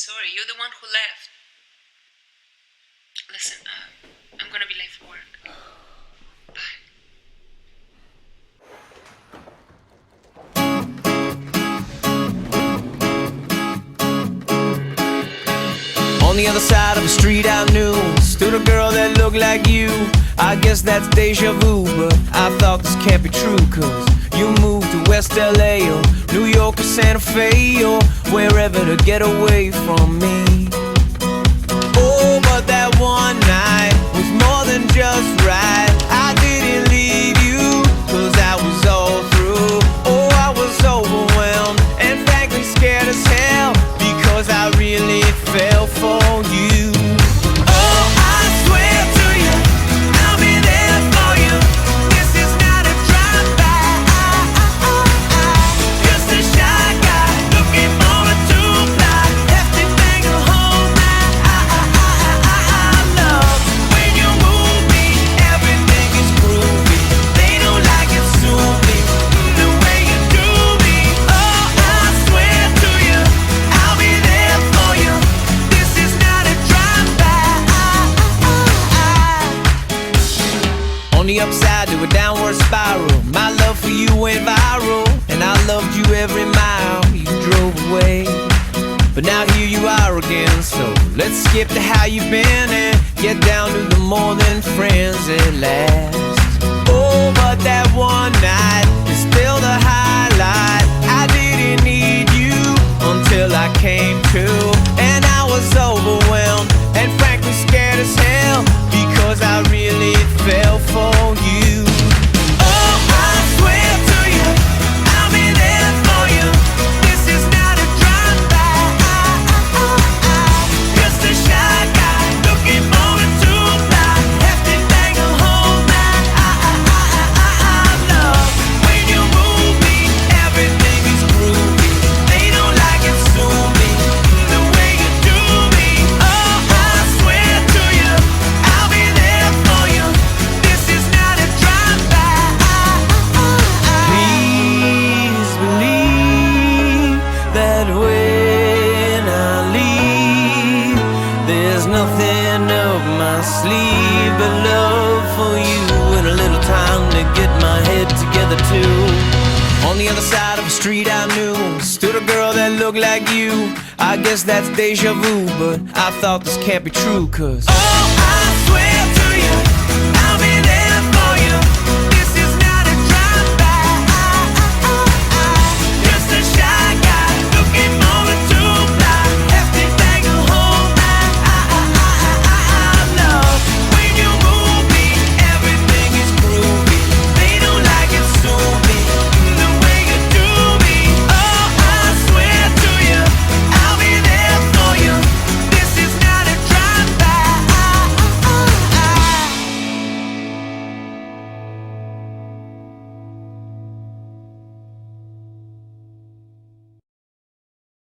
sorry. You're the one who left. Listen, I'm gonna be late for work. Bye. On the other side of the street I knew stood a girl that looked like you. I guess that's deja vu, but I thought this can't be true. Cause you moved to West LA or New York or Santa Fe or wherever to get away from me. Oh, but that one night was more than just right. I didn't leave you cause I was all through. Oh, I was overwhelmed and frankly scared as hell because I really fell for you. Oh, I swear to you, I'll be there for you. This is not a drive-by. Just a shy guy looking for a two-fly. Hefty thing to hold my love. When you move me, everything is groovy. They don't like it, sue me the way you do me. Oh, I swear to you, I'll be there for you. This is not a drive-by. On the upside to a downward spiral, my love for you went viral, and I loved you every mile you drove away. But now here you are again, so let's skip to how you've been and get down to the more than friends at last. Oh, but that one night is still the highlight. I didn't need you until I came to, and I was overwhelmed and frankly scared as hell because I really fell for you. Oh, I swear to you, I'll be there for you. This is not a drive-by. Just a shy guy looking for a two-fly. Hefty thing to hold my love. When you move me, everything is groovy. They don't like it, sue me the way you do me. Oh, I swear to you, I'll be there for you. This is not a drive-by. Please believe that when I leave, there's nothing up my sleeve but love for you and a little time to get my head together too. On the other side of the street I knew stood a girl that looked like you. I guess that's deja vu, but I thought this can't be true. Cause oh, I